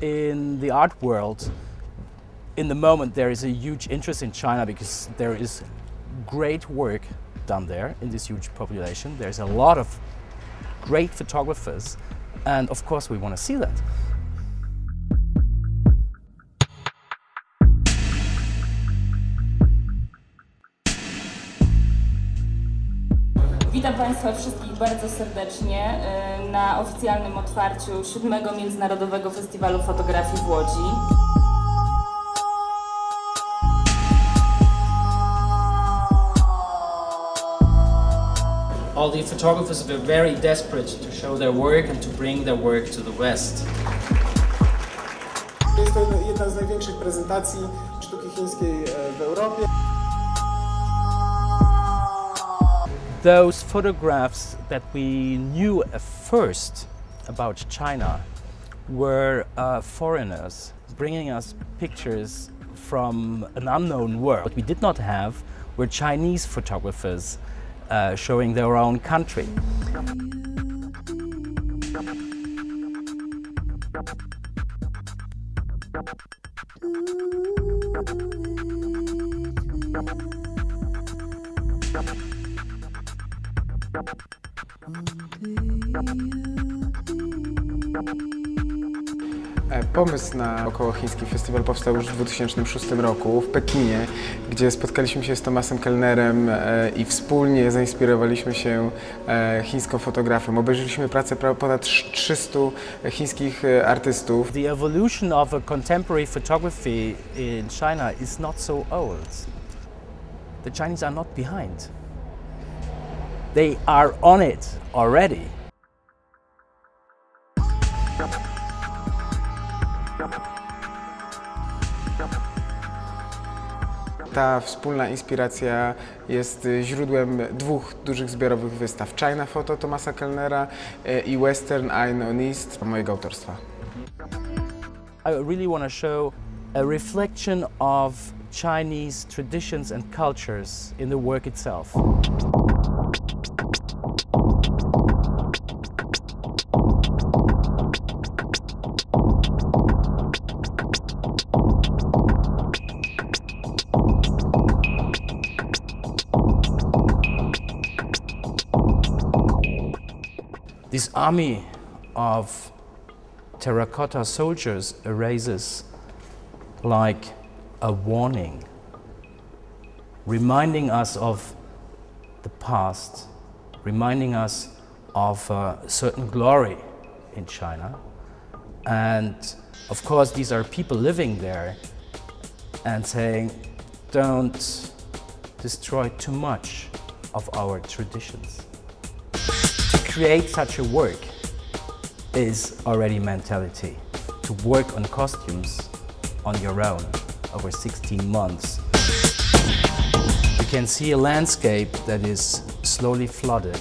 in the art world, in the moment there is a huge interest in China because there is great work done there in this huge population. There's a lot of great photographers, and of course we want to see that. Witam Państwa wszystkich bardzo serdecznie na oficjalnym otwarciu 7. Międzynarodowego Festiwalu Fotografii w Łodzi. All the photographers were very desperate to show their work and to bring their work to the West. Jest to jedna z największych prezentacji sztuki chińskiej w Europie. Those photographs that we knew at first about China were foreigners bringing us pictures from an unknown world. What we did not have were Chinese photographers showing their own country. Pomysł na okołochiński festiwal powstał już w 2006 roku w Pekinie, gdzie spotkaliśmy się z Thomasem Kellnerem i wspólnie zainspirowaliśmy się chińską fotografią. Obejrzeliśmy pracę ponad 300 chińskich artystów. The evolution of a contemporary photography in China is not so old. The Chinese are not behind. They are on it already. Ta wspólna inspiracja jest źródłem dwóch dużych zbiorowych wystaw: China Photo Thomasa Kellnera i Western Eye on East mojego autorstwa. I really want to show a reflection of Chinese traditions and cultures in the work itself. This army of terracotta soldiers erases like a warning, reminding us of the past, reminding us of a certain glory in China. And of course, these are people living there and saying, don't destroy too much of our traditions. To create such a work is already mentality. To work on costumes on your own over 16 months. You can see a landscape that is slowly flooded,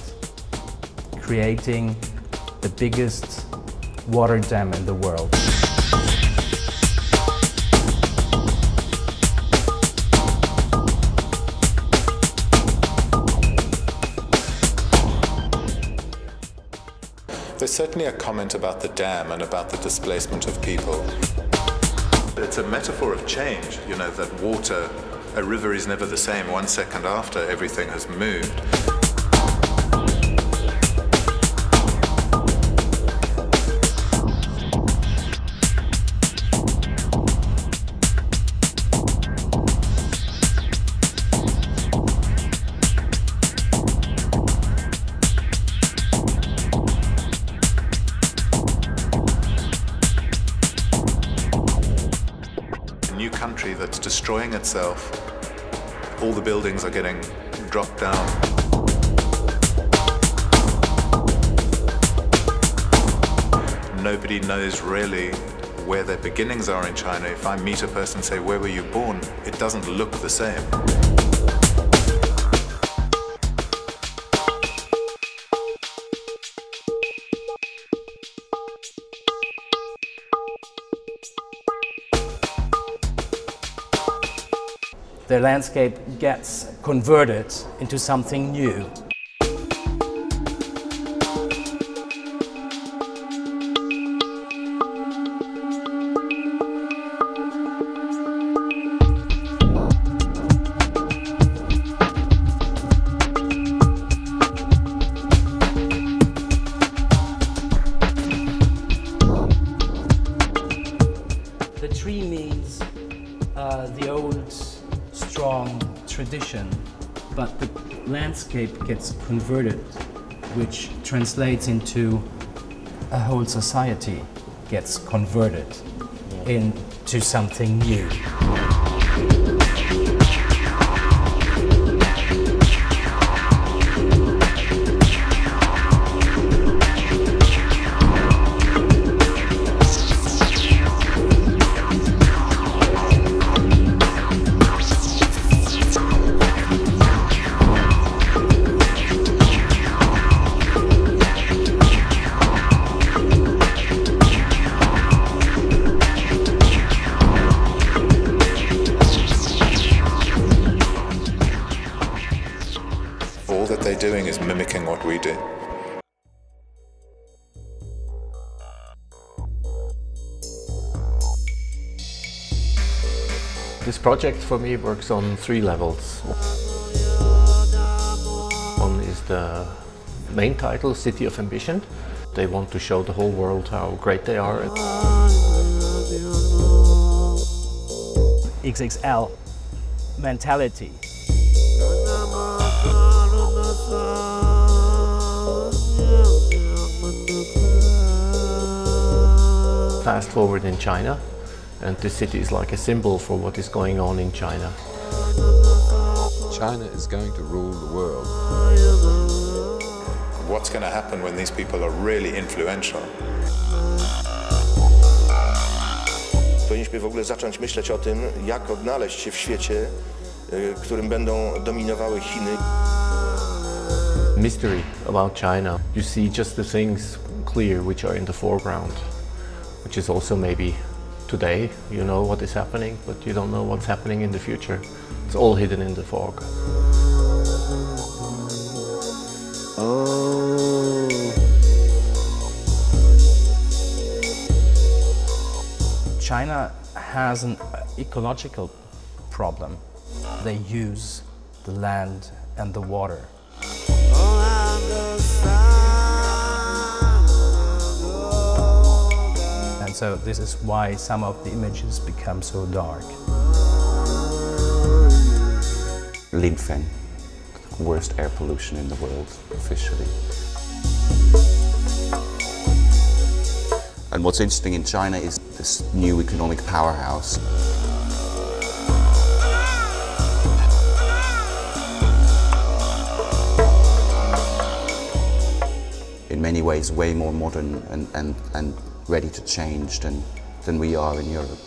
creating the biggest water dam in the world. There's certainly a comment about the dam and about the displacement of people. It's a metaphor of change, you know, that water, a river is never the same 1 second after everything has moved. New country that's destroying itself. All the buildings are getting dropped down. Nobody knows really where their beginnings are in China. If I meet a person and say, where were you born? It doesn't look the same. The landscape gets converted into something new. The tree means the old, strong tradition, but the landscape gets converted, which translates into a whole society gets converted into something new. All that they're doing is mimicking what we do. This project for me works on 3 levels. One is the main title, City of Ambition. They want to show the whole world how great they are. XXL mentality. Fast forward in China, and this city is like a symbol for what is going on in China. China is going to rule the world. What's going to happen when these people are really influential? Powinniśmy w ogóle zacząć myśleć o tym, jak odnaleźć się w świecie, którym będą dominowały Chiny. Mystery about China. You see just the things clear which are in the foreground, which is also maybe today you know what is happening, but you don't know what's happening in the future. It's all hidden in the fog. China has an ecological problem. They use the land and the water. And so this is why some of the images become so dark. Linfen, worst air pollution in the world, officially. And what's interesting in China is this new economic powerhouse. In many ways way more modern and ready to change than we are in Europe.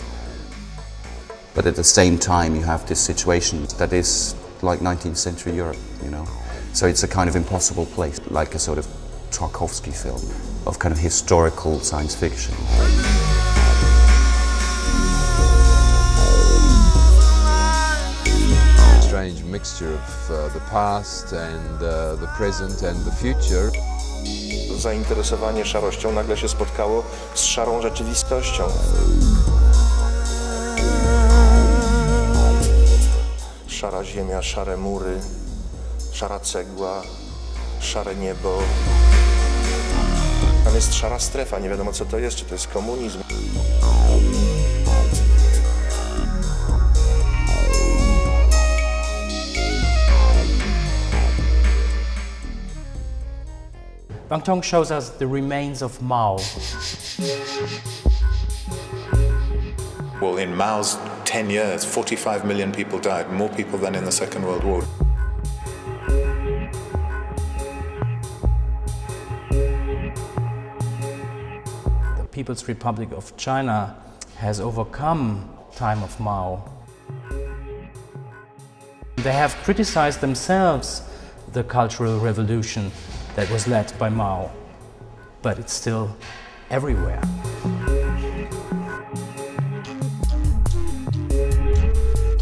But at the same time you have this situation that is like 19th century Europe, you know. So it's a kind of impossible place, like a sort of Tarkovsky film of kind of historical science fiction. Strange mixture of the past and the present and the future. Zainteresowanie szarością nagle się spotkało z szarą rzeczywistością. Szara ziemia, szare mury, szara cegła, szare niebo. Tam jest szara strefa, nie wiadomo co to jest, czy to jest komunizm. Bangtong shows us the remains of Mao. Well, in Mao's 10 years, 45 million people died, more people than in the Second World War. The People's Republic of China has overcome time of Mao. They have criticized themselves the Cultural Revolution that was led by Mao, but it's still everywhere.